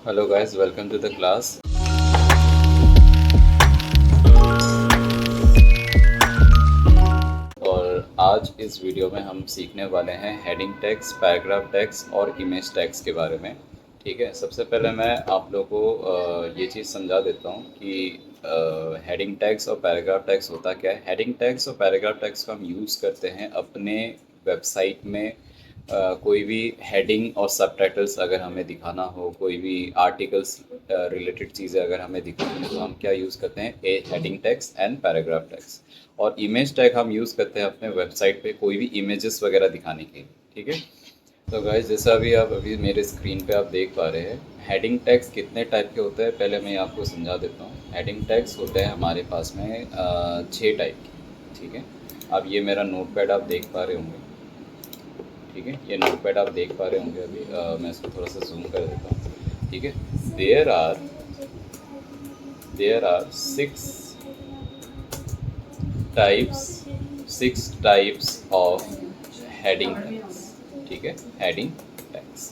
Hello guys, welcome to the class. और आज इस वीडियो में हम सीखने वाले हैं हेडिंग टैग्स, पैराग्राफ टैग्स और इमेज टैग्स के बारे में। ठीक है, सबसे पहले मैं आप लोगों को ये चीज़ समझा देता हूँ कि हेडिंग टैग्स और पैराग्राफ टैग्स होता क्या है। हेडिंग टैग्स और पैराग्राफ टैग्स को हम यूज़ करते हैं अपने वेबसाइट में कोई भी हेडिंग और सबटाइटल्स अगर हमें दिखाना हो, कोई भी आर्टिकल्स रिलेटेड चीज़ें अगर हमें दिखानी हो, तो हम क्या यूज़ करते हैं, a heading tags and paragraph tags. और इमेज टैग हम यूज़ करते हैं अपने वेबसाइट पे कोई भी इमेजेस वगैरह दिखाने के लिए। ठीक है, तो गाइस जैसा अभी मेरे स्क्रीन पे आप देख पा रहे हैं, हेडिंग टैग्स कितने टाइप के होते हैं पहले मैं आपको समझा देता हूँ। हेडिंग टैग्स होते हैं हमारे पास में 6 टाइप के। ठीक है, अब ये मेरा नोटपैड आप देख पा रहे होंगे। ठीक है, ये नोटपैड आप देख पा रहे होंगे। अभी मैं इसको थोड़ा सा जूम कर देता हूँ। ठीक है, there are types six types of heading tags. ठीक है, हेडिंग टैग्स।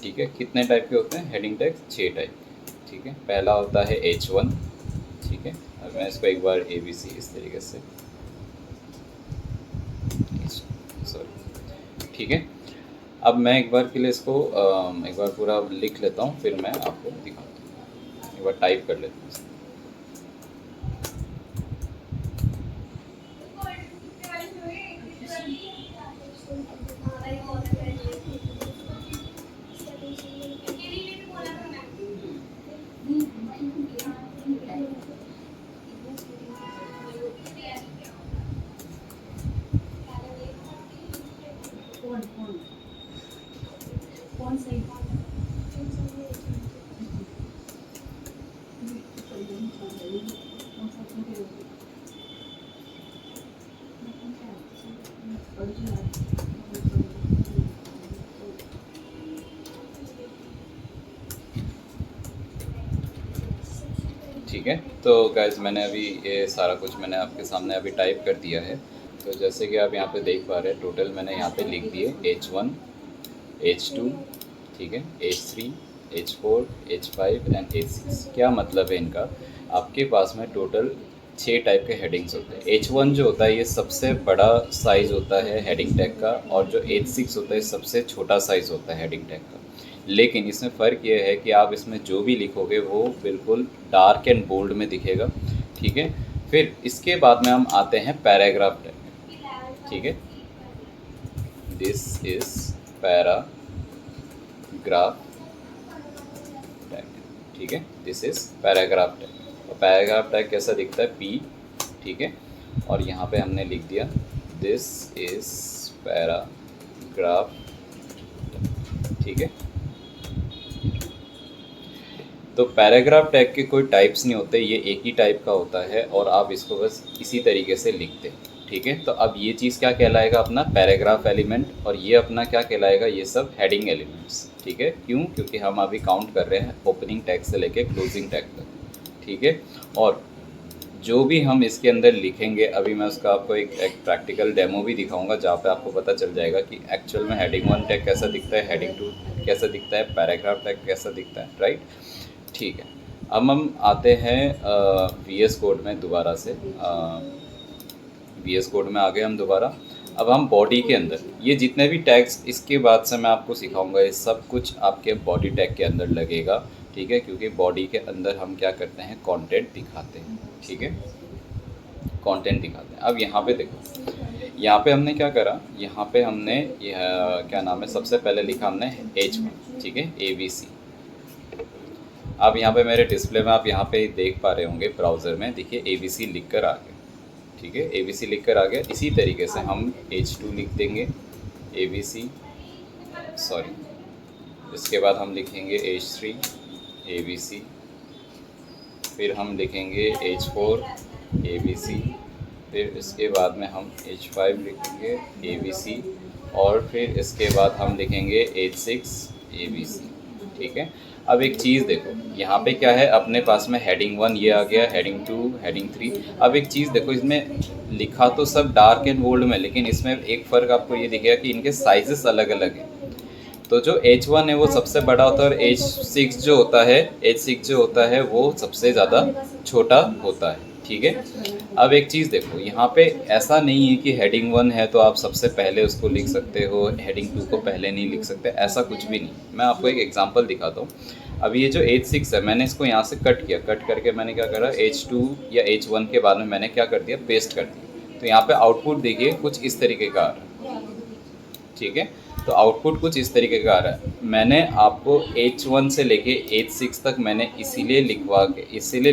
ठीक है, कितने टाइप के होते हैं हेडिंग टैग्स? 6 टाइप। ठीक है, पहला होता है H1। ठीक है, अब मैं इसको एक बार ABC इस तरीके से, सॉरी। ठीक है, अब मैं एक बार के लिए इसको एक बार पूरा लिख लेता हूँ, फिर मैं आपको दिखाता हूँ। एक बार टाइप कर लेता हूँ। ठीक है, तो गाइज मैंने अभी ये सारा कुछ मैंने आपके सामने अभी टाइप कर दिया है। तो जैसे कि आप यहाँ पे देख पा रहे हैं, टोटल मैंने यहाँ पे लिख दिए H1, H2, ठीक है, H3, H4, H5 and H6। क्या मतलब है इनका? आपके पास में टोटल 6 टाइप के हेडिंग्स होते हैं। H1 जो होता है ये सबसे बड़ा साइज़ होता है हेडिंग टैग का, और जो H6 होता है सबसे छोटा साइज़ होता है हेडिंग टैग का। लेकिन इसमें फ़र्क ये है कि आप इसमें जो भी लिखोगे वो बिल्कुल डार्क एंड बोल्ड में दिखेगा। ठीक है, फिर इसके बाद में हम आते हैं पैराग्राफ टैग। ठीक है, दिस इज पैराग्राफ टैग। ठीक है, दिस इज पैराग्राफ टैग। और पैराग्राफ टैग कैसा दिखता है? P। ठीक है, और यहाँ पे हमने लिख दिया दिस इज पैराग्राफ। ठीक है, तो पैराग्राफ टैग के कोई टाइप्स नहीं होते, ये एक ही टाइप का होता है और आप इसको बस इसी तरीके से लिखते हैं। ठीक है, तो अब ये चीज़ क्या कहलाएगा? अपना पैराग्राफ एलिमेंट। और ये अपना क्या कहलाएगा? ये सब हेडिंग एलिमेंट्स। ठीक है, क्यों? क्योंकि हम अभी काउंट कर रहे हैं ओपनिंग टैग से लेके क्लोजिंग टैग तक। ठीक है, और जो भी हम इसके अंदर लिखेंगे, अभी मैं उसका आपको एक प्रैक्टिकल डेमो भी दिखाऊंगा जहाँ पे आपको पता चल जाएगा कि एक्चुअल में हेडिंग 1 टैग कैसा दिखता है, हेडिंग 2 कैसा दिखता है, पैराग्राफ टैग कैसा दिखता है। राइट, ठीक है, अब हम आते हैं VS कोड में दोबारा से। VS कोड में आ गए हम दोबारा। अब हम बॉडी के अंदर ये जितने भी टैग्स इसके बाद से मैं आपको सिखाऊंगा, ये सब कुछ आपके बॉडी टैग के अंदर लगेगा। ठीक है, क्योंकि बॉडी के अंदर हम क्या करते हैं? कंटेंट दिखाते हैं। ठीक है, कंटेंट दिखाते हैं। अब यहाँ पे देखो, यहाँ पे हमने क्या करा? यहाँ पे हमने क्या नाम है, सबसे पहले लिखा हमने H1। ठीक है, ABC। अब यहाँ पे मेरे डिस्प्ले में आप यहाँ पे देख पा रहे होंगे, ब्राउज़र में देखिए ABC लिख कर आ गया। ठीक है, ABC लिख कर आ गया। इसी तरीके से हम H2 लिख देंगे ABC, सॉरी। इसके बाद हम लिखेंगे H3 ABC, फिर हम लिखेंगे H4 ABC, फिर इसके बाद में हम H5 लिखेंगे ABC, और फिर इसके बाद हम लिखेंगे H6 ABC। ठीक है, अब एक चीज़ देखो, यहाँ पे क्या है? अपने पास में हेडिंग 1 ये आ गया, हेडिंग 2, हेडिंग 3। अब एक चीज़ देखो, इसमें लिखा तो सब डार्क एंड बोल्ड में, लेकिन इसमें एक फ़र्क आपको ये दिखेगा कि इनके साइजेस अलग अलग हैं। तो जो H1 है वो सबसे बड़ा होता है और H6 जो होता है, H6 जो होता है वो सबसे ज़्यादा छोटा होता है, ठीक है। अब एक चीज़ देखो, यहाँ पे ऐसा नहीं है कि हेडिंग 1 है तो आप सबसे पहले उसको लिख सकते हो, हेडिंग 2 को पहले नहीं लिख सकते, ऐसा कुछ भी नहीं। मैं आपको एक एग्जांपल दिखाता हूँ। अब ये जो H6 है, मैंने इसको यहाँ से कट किया, कट करके मैंने क्या करा, H2 या H1 के बाद में मैंने क्या कर दिया, पेस्ट कर दिया। तो यहाँ पे आउटपुट देखिए कुछ इस तरीके का आ रहा है, ठीक है। तो आउटपुट कुछ इस तरीके का आ रहा है। मैंने आपको H1 से लेके H6 तक मैंने इसीलिए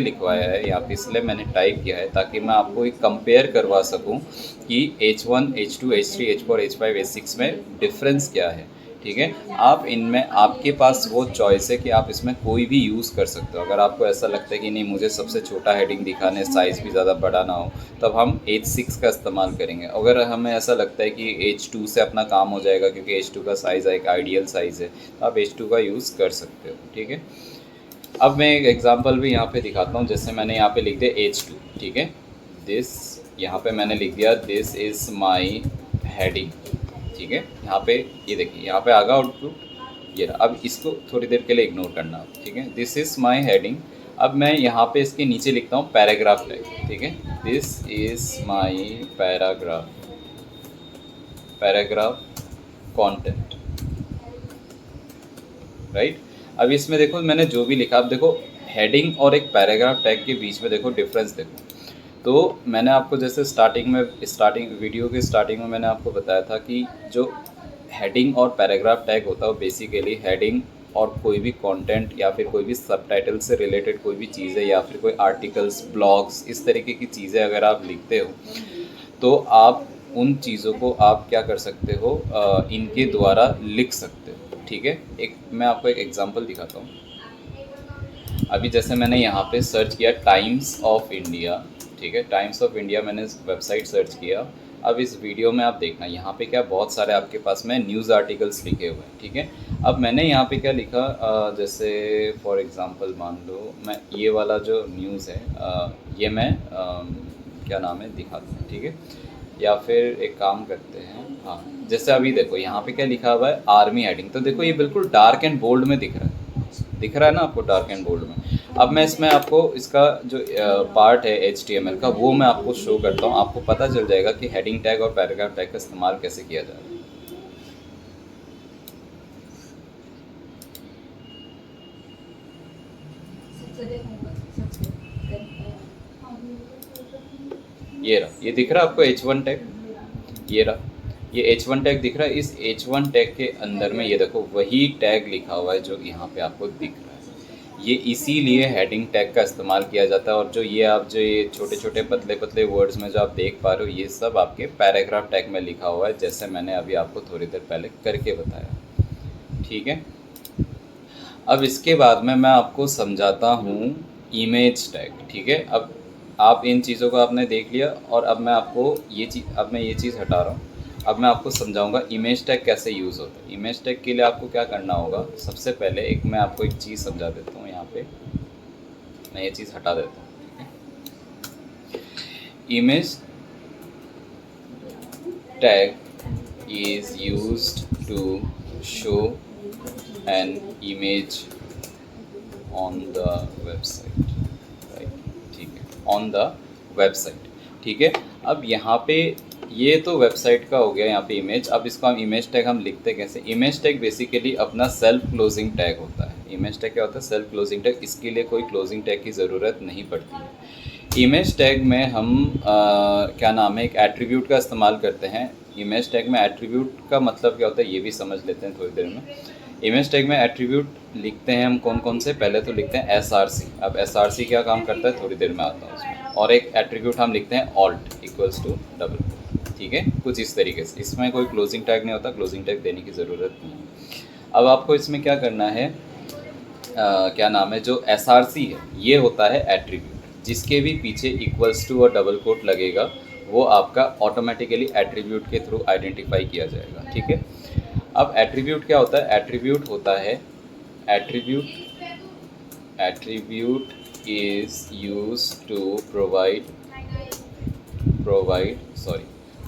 लिखवाया है यहाँ पे, इसलिए मैंने टाइप किया है ताकि मैं आपको एक कंपेयर करवा सकूँ कि H1, H2, H3, H4, H5, H6 में डिफरेंस क्या है, ठीक है। आप इनमें, आपके पास वो चॉइस है कि आप इसमें कोई भी यूज़ कर सकते हो। अगर आपको ऐसा लगता है कि नहीं मुझे सबसे छोटा हेडिंग दिखाने, साइज़ भी ज़्यादा बड़ा ना हो, तब हम H6 का इस्तेमाल करेंगे। अगर हमें ऐसा लगता है कि H2 से अपना काम हो जाएगा क्योंकि H2 का साइज़ एक आइडियल साइज़ है, तो आप H2 का यूज़ कर सकते हो, ठीक है। अब मैं एक एग्जांपल भी यहाँ पे दिखाता हूँ। जैसे मैंने यहाँ पे लिख दिया H2, ठीक है। यहाँ पे मैंने लिख दिया दिस इज़ माई हेडिंग, ठीक है। यहाँ पे ये देखिए, यहाँ पे आगा आउटपुट ये रहा। अब इसको थोड़ी देर के लिए इग्नोर करना, ठीक है। This is my heading. अब मैं यहाँ पे इसके नीचे लिखता हूँ पैराग्राफ टैग, ठीक है। This is my paragraph content, right. अब इसमें देखो मैंने जो भी लिखा, अब देखो हेडिंग और एक पैराग्राफ टैग के बीच में देखो डिफरेंस देखो। तो मैंने आपको जैसे वीडियो के स्टार्टिंग में मैंने आपको बताया था कि जो हेडिंग और पैराग्राफ टैग होता है वो बेसिकली हेडिंग और कोई भी कंटेंट या फिर कोई भी सबटाइटल से रिलेटेड कोई भी चीज़ है या फिर कोई आर्टिकल्स, ब्लॉग्स, इस तरीके की चीज़ें अगर आप लिखते हो तो आप उन चीज़ों को आप क्या कर सकते हो, इनके द्वारा लिख सकते हो, ठीक है। एक मैं आपको एक एग्जांपल दिखाता हूँ। अभी जैसे मैंने यहाँ पे सर्च किया टाइम्स ऑफ इंडिया, ठीक है। टाइम्स ऑफ इंडिया मैंने वेबसाइट सर्च किया। अब इस वीडियो में आप देखना, यहाँ पे क्या बहुत सारे आपके पास में न्यूज़ आर्टिकल्स लिखे हुए हैं, ठीक है। अब मैंने यहाँ पे क्या लिखा, जैसे फॉर एग्जांपल मान लो मैं ये वाला जो न्यूज़ है, ये मैं क्या नाम है दिखाता हूँ, ठीक है। या फिर एक काम करते हैं, हाँ, जैसे अभी देखो यहाँ पे क्या लिखा हुआ है, आर्मी हेडिंग। तो देखो ये बिल्कुल डार्क एंड बोल्ड में दिख रहा है ना आपको, डार्क एंड बोल्ड में। अब मैं इसमें आपको इसका जो पार्ट है HTML का वो मैं आपको शो करता हूँ। आपको पता चल जाएगा कि हेडिंग टैग और पैराग्राफ टैग का इस्तेमाल कैसे किया जा रहा है। ये रहा, ये दिख रहा है आपको H1 टैग, ये रहा, ये H1 टैग दिख रहा है। इस H1 टैग के अंदर में ये देखो वही टैग लिखा हुआ है जो यहाँ पे आपको दिख रहा है। ये इसीलिए हेडिंग टैग का इस्तेमाल किया जाता है। और जो ये छोटे छोटे पतले पतले वर्ड्स में जो आप देख पा रहे हो, ये सब आपके पैराग्राफ टैग में लिखा हुआ है, जैसे मैंने अभी आपको थोड़ी देर पहले करके बताया, ठीक है। अब इसके बाद में मैं आपको समझाता हूँ इमेज टैग, ठीक है। अब आप इन चीज़ों को आपने देख लिया और अब मैं आपको अब मैं ये चीज़ हटा रहा हूँ। अब मैं आपको समझाऊंगा इमेज टैग कैसे यूज़ होता है। इमेज टैग के लिए आपको क्या करना होगा, सबसे पहले मैं आपको एक चीज़ समझा देता हूँ। यहाँ पे मैं ये चीज़ हटा देता हूँ, ठीक है। Image tag is used to show an image on the website, right, ठीक है, ऑन द वेबसाइट, ठीक है। अब यहाँ पे ये तो वेबसाइट का हो गया यहाँ पे इमेज। अब इसको हम इमेज टैग हम लिखते कैसे। इमेज टैग बेसिकली अपना सेल्फ क्लोजिंग टैग होता है। इमेज टैग क्या होता है, सेल्फ क्लोजिंग टैग। इसके लिए कोई क्लोजिंग टैग की ज़रूरत नहीं पड़ती है। इमेज टैग में हम क्या नाम है, एक एट्रीब्यूट का इस्तेमाल करते हैं। इमेज टैग में एट्रीब्यूट का मतलब क्या होता है ये भी समझ लेते हैं थोड़ी देर में। इमेज टैग में एट्रीब्यूट लिखते हैं हम कौन कौन से, पहले तो लिखते हैं SRC। अब SRC क्या काम करता है थोड़ी देर में आता हूँ उसमें। और एक एट्रीब्यूट हम लिखते हैं alt इक्वल्स टू डबल, ठीक है, कुछ इस तरीके से। इसमें कोई क्लोजिंग टैग नहीं होता, क्लोजिंग टैग देने की ज़रूरत नहीं है। अब आपको इसमें क्या करना है, क्या नाम है, जो SRC है ये होता है एट्रीब्यूट। जिसके भी पीछे इक्वल्स टू और डबल कोट लगेगा वो आपका ऑटोमेटिकली एट्रीब्यूट के थ्रू आइडेंटिफाई किया जाएगा, ठीक है। अब एट्रीब्यूट क्या होता है, एट्रीब्यूट होता है attribute is used to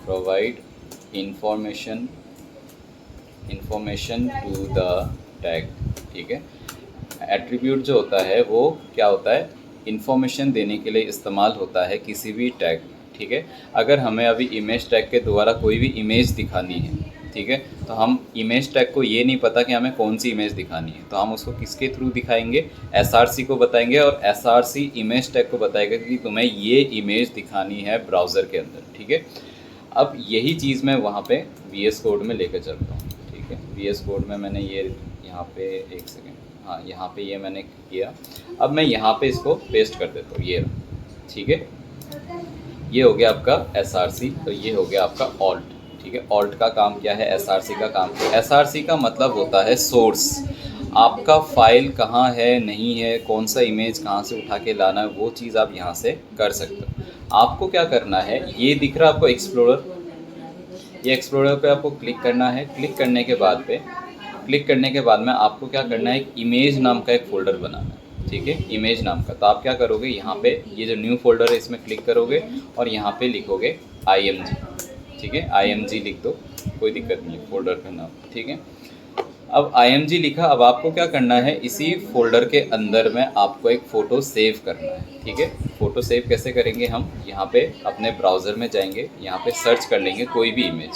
provide information information to the tag, ठीक है। एट्रीब्यूट जो होता है वो क्या होता है, इंफॉर्मेशन देने के लिए इस्तेमाल होता है किसी भी टैग, ठीक है। अगर हमें अभी इमेज टैग के द्वारा कोई भी इमेज दिखानी है, ठीक है, तो हम इमेज टैग को ये नहीं पता कि हमें कौन सी इमेज दिखानी है, तो हम उसको किसके थ्रू दिखाएंगे, एसआरसी को बताएंगे, और एसआरसी इमेज टैग को बताएगा कि तुम्हें ये इमेज दिखानी है ब्राउज़र के अंदर, ठीक है। अब यही चीज़ मैं वहाँ पे VS कोड में लेकर चलता हूँ, ठीक है। VS कोड में मैंने ये यहाँ पे, एक सेकेंड, हाँ यहाँ पे ये मैंने किया। अब मैं यहाँ पे इसको पेस्ट कर देता हूँ, ये रहा, ठीक है। ये हो गया आपका SRC, तो ये हो गया आपका ऑल्ट, ठीक है। ऑल्ट का काम क्या है, SRC का काम। SRC का मतलब होता है सोर्स। आपका फाइल कहाँ है, नहीं है, कौन सा इमेज कहाँ से उठा के लाना है, वो चीज़ आप यहाँ से कर सकते हो। आपको क्या करना है, ये दिख रहा है आपको एक्सप्लोरर, ये एक्सप्लोरर पे आपको क्लिक करना है। क्लिक करने के बाद में आपको क्या करना है, एक इमेज नाम का एक फ़ोल्डर बनाना है, ठीक है, इमेज नाम का। तो आप क्या करोगे, यहाँ पे ये जो न्यू फोल्डर है इसमें क्लिक करोगे और यहाँ पे लिखोगे IMG, ठीक है, IMG लिख दो, कोई दिक्कत नहीं है फोल्डर का नाम, ठीक है। अब IMG लिखा। अब आपको क्या करना है, इसी फोल्डर के अंदर में आपको एक फ़ोटो सेव करना है, ठीक है। फ़ोटो सेव कैसे करेंगे, हम यहाँ पे अपने ब्राउज़र में जाएंगे, यहाँ पे सर्च कर लेंगे कोई भी इमेज,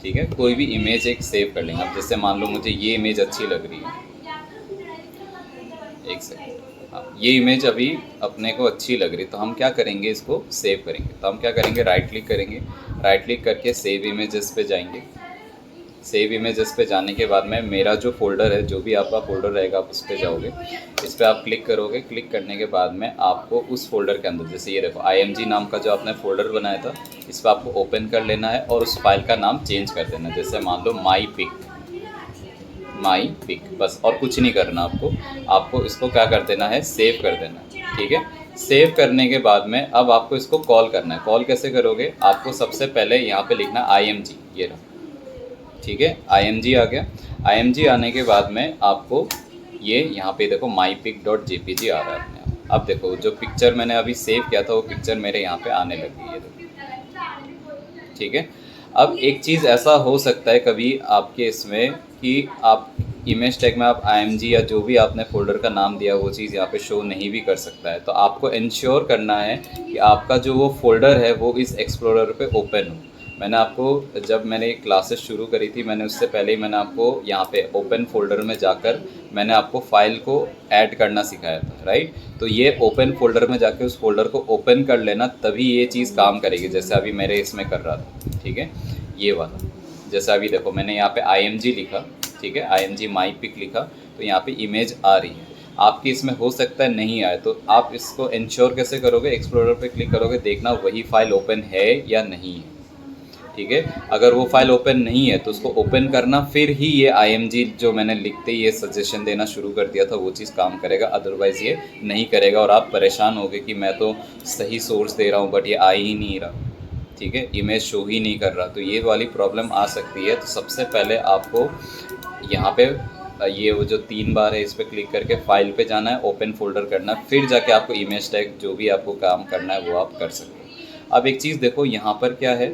ठीक है, कोई भी इमेज एक सेव कर लेंगे। अब जैसे मान लो मुझे ये इमेज अच्छी लग रही है, एक सेकेंड, हाँ ये इमेज अभी अपने को अच्छी लग रही, तो हम क्या करेंगे, इसको सेव करेंगे। तो हम क्या करेंगे, राइट क्लिक करेंगे, राइट क्लिक करके सेव इमेजेस पे जाएंगे। सेव इमेजेस पे जाने के बाद में मेरा जो फोल्डर है, जो भी आपका फोल्डर रहेगा आप उस पर जाओगे, इस पर आप क्लिक करोगे। क्लिक करने के बाद में आपको उस फोल्डर के अंदर, जैसे ये देखो IMG नाम का जो आपने फोल्डर बनाया था, इस पर आपको ओपन कर लेना है और उस फाइल का नाम चेंज कर देना है। जैसे मान लो माई पिक, बस, और कुछ नहीं करना आपको इसको क्या कर देना है, सेव कर देना है, ठीक है। सेव करने के बाद में अब आपको इसको कॉल करना है। कॉल कैसे करोगे, आपको सबसे पहले यहाँ पे लिखना IMG, ये रहा, ठीक है, IMG आ गया। IMG आने के बाद में आपको ये यहाँ पे देखो mypic.jpg आ रहा है अपने आप। अब देखो जो पिक्चर मैंने अभी सेव किया था वो पिक्चर मेरे यहाँ पे आने लगी है, ठीक है। अब एक चीज़ ऐसा हो सकता है कभी आपके इसमें कि आप इमेज टैग में आप IMG या जो भी आपने फोल्डर का नाम दिया वो चीज़ यहाँ पे शो नहीं भी कर सकता है। तो आपको इंश्योर करना है कि आपका जो वो फोल्डर है वो इस एक्सप्लोरर पे ओपन हो। मैंने आपको, जब मैंने क्लासेस शुरू करी थी, मैंने उससे पहले ही मैंने आपको यहाँ पे ओपन फोल्डर में जाकर मैंने आपको फाइल को ऐड करना सिखाया था, राइट। तो ये ओपन फोल्डर में जाके उस फोल्डर को ओपन कर लेना, तभी ये चीज़ काम करेगी। जैसे अभी मेरे इसमें कर रहा था, ठीक है, ये वाला। जैसे अभी देखो मैंने यहाँ पे IMG लिखा, ठीक है, IMG mypic लिखा, तो यहाँ पे इमेज आ रही है। आपकी इसमें हो सकता है नहीं आए, तो आप इसको इंश्योर कैसे करोगे, एक्सप्लोरर पे क्लिक करोगे, देखना वही फाइल ओपन है या नहीं है, ठीक है। अगर वो फाइल ओपन नहीं है तो उसको ओपन करना, फिर ही ये IMG जो मैंने लिखते ही ये सजेशन देना शुरू कर दिया था वो चीज़ काम करेगा, अदरवाइज़ ये नहीं करेगा और आप परेशान होगे कि मैं तो सही सोर्स दे रहा हूँ बट ये आ ही नहीं रहा, ठीक है, इमेज शो ही नहीं कर रहा। तो ये वाली प्रॉब्लम आ सकती है। तो सबसे पहले आपको यहाँ पे ये वो जो 3 बार है इस पर क्लिक करके फाइल पे जाना है, ओपन फोल्डर करना है, फिर जाके आपको इमेज टैग जो भी आपको काम करना है वो आप कर सकते हो। अब एक चीज़ देखो यहाँ पर क्या है,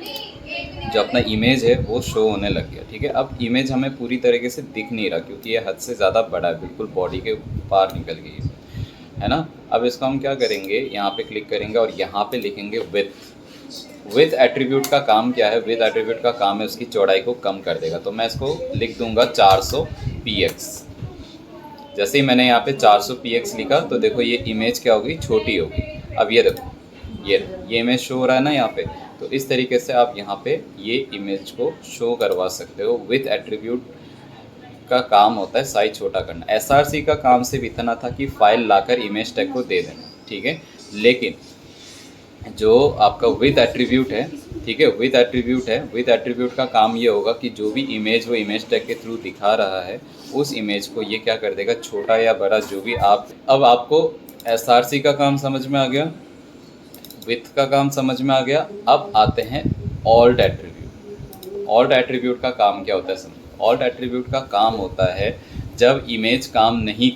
जो अपना इमेज है वो शो होने लग गया, ठीक है। अब इमेज हमें पूरी तरीके से दिख नहीं रहा क्योंकि ये हद से ज़्यादा बड़ा है, बिल्कुल बॉडी के पार निकल गई है ना। अब इसको हम क्या करेंगे, यहाँ पे क्लिक करेंगे और यहाँ पे लिखेंगे विथ एट्रीब्यूट का काम क्या है, विथ एट्रीब्यूट का काम है उसकी चौड़ाई को कम कर देगा। तो मैं इसको लिख दूंगा 400 px। जैसे ही मैंने यहाँ पे 400 px लिखा तो देखो ये इमेज क्या होगी, छोटी होगी। अब ये देखो ये इमेज शो हो रहा है ना यहाँ पे। तो इस तरीके से आप यहाँ पे ये इमेज को शो करवा सकते हो। विथ एट्रीब्यूट का काम होता है साइज छोटा करना। SRC का काम सिर्फ इतना था कि फाइल लाकर इमेज टैग को दे देना, ठीक है। लेकिन जो आपका विथ एट्रीब्यूट है, ठीक है, विथ एट्रीब्यूट का काम ये होगा कि जो भी इमेज वो इमेज टैग के थ्रू दिखा रहा है उस इमेज को ये क्या कर देगा, छोटा या बड़ा जो भी आप। अब आपको SRC का काम समझ में आ गया, विथ का काम समझ में आ गया। अब आते हैं ऑल्ट एट्रीब्यूट। ऑल्ट एट्रीब्यूट का काम क्या होता है समझो। ऑल्ट एट्रीब्यूट का काम होता है जब इमेज काम नहीं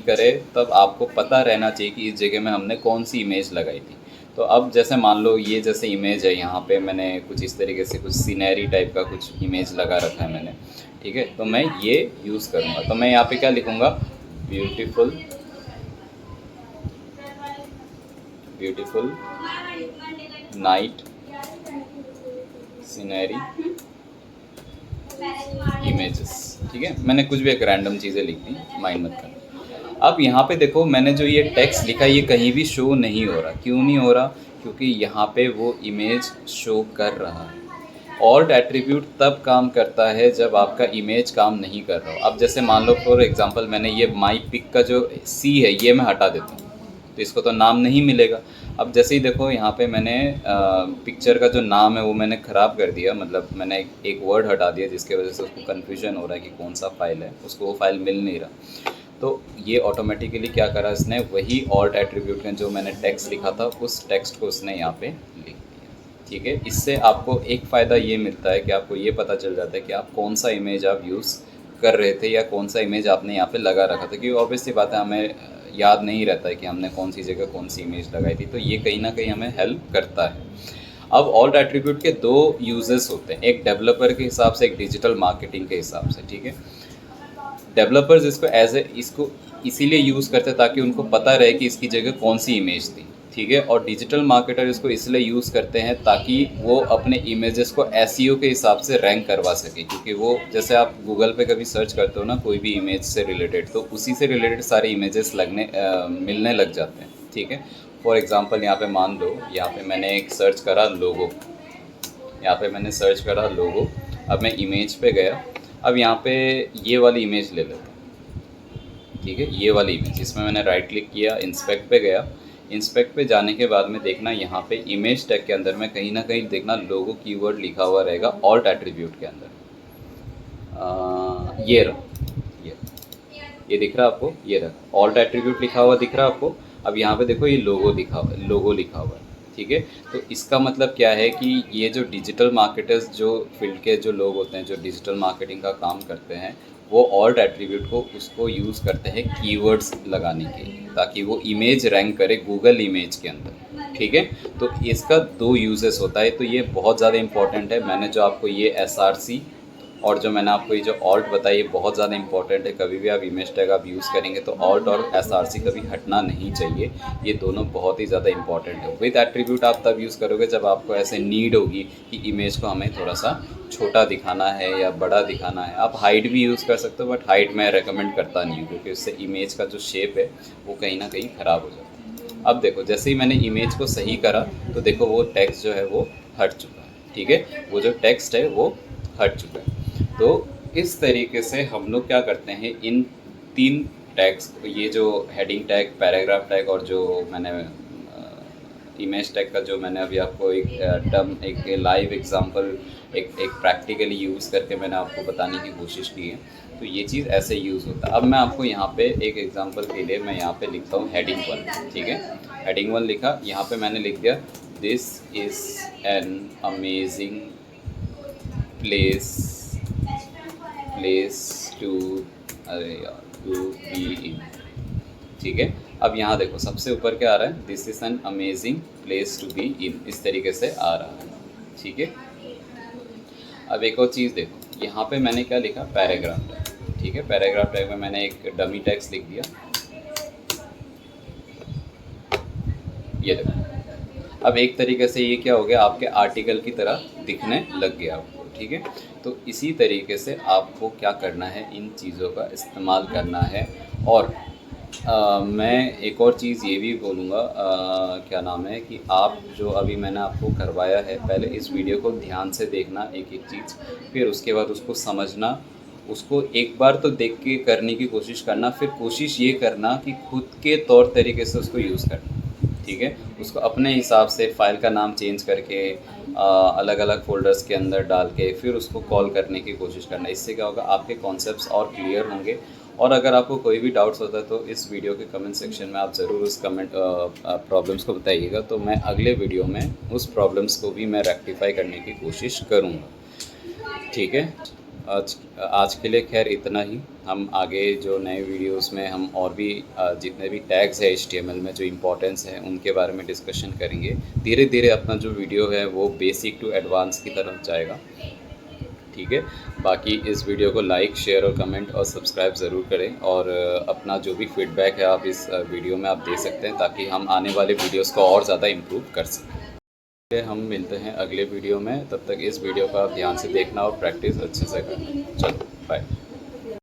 करे, तब आपको पता रहना चाहिए कि इस जगह में हमने कौन सी इमेज लगाई थी। तो अब जैसे मान लो ये जैसे इमेज है, यहाँ पे मैंने कुछ इस तरीके से कुछ सीनरी टाइप का कुछ इमेज लगा रखा है मैंने, ठीक है। तो मैं ये यूज़ करूँगा, तो मैं यहाँ पे क्या लिखूँगा, beautiful beautiful night scenery images, ठीक है। मैंने कुछ भी एक रैंडम चीज़ें लिख दी, माइंड मत करना। अब यहाँ पे देखो मैंने जो ये टेक्स्ट लिखा ये कहीं भी शो नहीं हो रहा। क्यों नहीं हो रहा? क्योंकि यहाँ पे वो इमेज शो कर रहा है। ऑल्ट एट्रीब्यूट तब काम करता है जब आपका इमेज काम नहीं कर रहा हो। अब जैसे मान लो फॉर एग्जांपल मैंने ये माई पिक का जो सी है ये मैं हटा देता हूँ, तो इसको तो नाम नहीं मिलेगा। अब जैसे ही देखो यहाँ पे मैंने पिक्चर का जो नाम है वो मैंने ख़राब कर दिया, मतलब मैंने एक वर्ड हटा दिया जिसके वजह से उसको कन्फ्यूजन हो रहा है कि कौन सा फाइल है, उसको वो फाइल मिल नहीं रहा। तो ये ऑटोमेटिकली क्या करा इसने, वही ऑल्ट एट्रीब्यूट में जो मैंने टेक्स्ट लिखा था उस टेक्स्ट को उसने यहाँ पे लिख दिया, ठीक है। इससे आपको एक फ़ायदा ये मिलता है कि आपको ये पता चल जाता है कि आप कौन सा इमेज आप यूज़ कर रहे थे या कौन सा इमेज आपने यहाँ पे लगा रखा था, क्योंकि ऑब्वियसली बात है हमें याद नहीं रहता है कि हमने कौन सी जगह कौन सी इमेज लगाई थी। तो ये कहीं ना कहीं हमें हेल्प करता है। अब ऑल्ट एट्रीब्यूट के दो यूजेस होते हैं, एक डेवलपर के हिसाब से, एक डिजिटल मार्केटिंग के हिसाब से, ठीक है। डेवलपर्स इसको इसको इसीलिए यूज़ करते हैं ताकि उनको पता रहे कि इसकी जगह कौन सी इमेज थी, ठीक है। और डिजिटल मार्केटर इसको इसलिए यूज़ करते हैं ताकि वो अपने इमेजेस को एसईओ के हिसाब से रैंक करवा सके, क्योंकि वो जैसे आप गूगल पे कभी सर्च करते हो ना कोई भी इमेज से रिलेटेड, तो उसी से रिलेटेड सारे इमेजेस मिलने लग जाते हैं, ठीक है। फॉर एग्ज़ाम्पल यहाँ पे मान लो, यहाँ पे मैंने एक सर्च करा लोगो, यहाँ पे मैंने सर्च करा लोगो। अब मैं इमेज पे गया, अब यहाँ पे ये वाली इमेज ले लेता हूँ, ठीक है। ये वाली इमेज, इसमें मैंने राइट क्लिक किया, इंस्पेक्ट पे गया। इंस्पेक्ट पे जाने के बाद में देखना यहाँ पे इमेज टैग के अंदर में कहीं ना कहीं देखना लोगो कीवर्ड लिखा हुआ रहेगा ऑल्ट एट्रीब्यूट के अंदर। ये रहा, ये दिख रहा है आपको, ये रहा ऑल्ट एट्रीब्यूट लिखा हुआ दिख रहा है आपको। अब यहाँ पे देखो ये लोगो लिखा हुआ है, लोगो लिखा हुआ है, ठीक है। तो इसका मतलब क्या है कि ये जो डिजिटल मार्केटर्स, जो फील्ड के जो लोग होते हैं जो डिजिटल मार्केटिंग का काम करते हैं, वो ऑल्ट एट्रीब्यूट को उसको यूज़ करते हैं कीवर्ड्स लगाने के लिए, ताकि वो इमेज रैंक करे गूगल इमेज के अंदर, ठीक है। तो इसका दो यूजेस होता है, तो ये बहुत ज़्यादा इंपॉर्टेंट है। मैंने जो आपको ये SRC और जो मैंने आपको ये जो ऑल्ट बताई ये बहुत ज़्यादा इंपॉर्टेंट है। कभी भी आप इमेज टैग आप यूज़ करेंगे तो ऑल्ट और SRC कभी हटना नहीं चाहिए, ये दोनों बहुत ही ज़्यादा इंपॉर्टेंट है। विद एट्रीब्यूट आप तब यूज़ करोगे जब आपको ऐसे नीड होगी कि इमेज को हमें थोड़ा सा छोटा दिखाना है या बड़ा दिखाना है। आप हाइट भी यूज़ कर सकते हो, बट हाइट मैं रेकमेंड करता नहीं हूँ, क्योंकि उससे इमेज का जो शेप है वो कहीं ना कहीं ख़राब हो जाता है। अब देखो जैसे ही मैंने इमेज को सही करा तो देखो वो टेक्स्ट जो है वो हट चुका है, ठीक है। वो जो टेक्स्ट है वो हट चुका है। तो इस तरीके से हम लोग क्या करते हैं, इन 3 टैग्स, ये जो हेडिंग टैग, पैराग्राफ टैग और जो मैंने इमेज टैग का जो मैंने अभी आपको एक लाइव एग्जांपल, एक प्रैक्टिकली यूज़ करके मैंने आपको बताने की कोशिश की है। तो ये चीज़ ऐसे यूज़ होता है। अब मैं आपको यहाँ पे एक एग्जांपल के लिए मैं यहाँ पे लिखता हूँ हेडिंग 1, ठीक है। हेडिंग 1 लिखा, यहाँ पे मैंने लिख दिया this is an amazing place to be in, ठीक है। अब यहाँ देखो सबसे ऊपर क्या आ रहा है, this is an amazing place to be in, इस तरीके से आ रहा है, ठीक है। अब एक और चीज़ देखो, यहाँ पे मैंने क्या लिखा, पैराग्राफ टैग, ठीक है। पैराग्राफ टैग में मैंने एक डमी टेक्स्ट लिख दिया, ये देखो। अब एक तरीके से ये क्या हो गया, आपके आर्टिकल की तरह दिखने लग गया आपको, ठीक है। तो इसी तरीके से आपको क्या करना है, इन चीज़ों का इस्तेमाल करना है। और मैं एक और चीज़ ये भी बोलूँगा, क्या नाम है कि आप जो अभी मैंने आपको करवाया है, पहले इस वीडियो को ध्यान से देखना एक एक चीज़, फिर उसके बाद उसको समझना, उसको एक बार तो देख के करने की कोशिश करना, फिर कोशिश ये करना कि खुद के तौर तरीके से उसको यूज़ करना, ठीक है। उसको अपने हिसाब से फ़ाइल का नाम चेंज करके अलग अलग फ़ोल्डर्स के अंदर डाल के फिर उसको कॉल करने की कोशिश करना। इससे क्या होगा, आपके कॉन्सेप्ट्स और क्लियर होंगे। और अगर आपको कोई भी डाउट्स होता है तो इस वीडियो के कमेंट सेक्शन में आप ज़रूर उस प्रॉब्लम्स को बताइएगा, तो मैं अगले वीडियो में उस प्रॉब्लम्स को भी मैं रेक्टिफाई करने की कोशिश करूँगा, ठीक है। आज के लिए खैर इतना ही। हम आगे जो नए वीडियोस में हम और भी जितने भी टैग्स है HTML में जो इम्पोर्टेंस है उनके बारे में डिस्कशन करेंगे। धीरे धीरे अपना जो वीडियो है वो बेसिक टू एडवांस की तरफ जाएगा, ठीक है। बाकी इस वीडियो को लाइक, शेयर और कमेंट और सब्सक्राइब ज़रूर करें, और अपना जो भी फीडबैक है आप इस वीडियो में आप दे सकते हैं, ताकि हम आने वाले वीडियोस को और ज़्यादा इम्प्रूव कर सकें। हम मिलते हैं अगले वीडियो में, तब तक इस वीडियो का आप ध्यान से देखना और प्रैक्टिस अच्छे से करना। चलो बाय।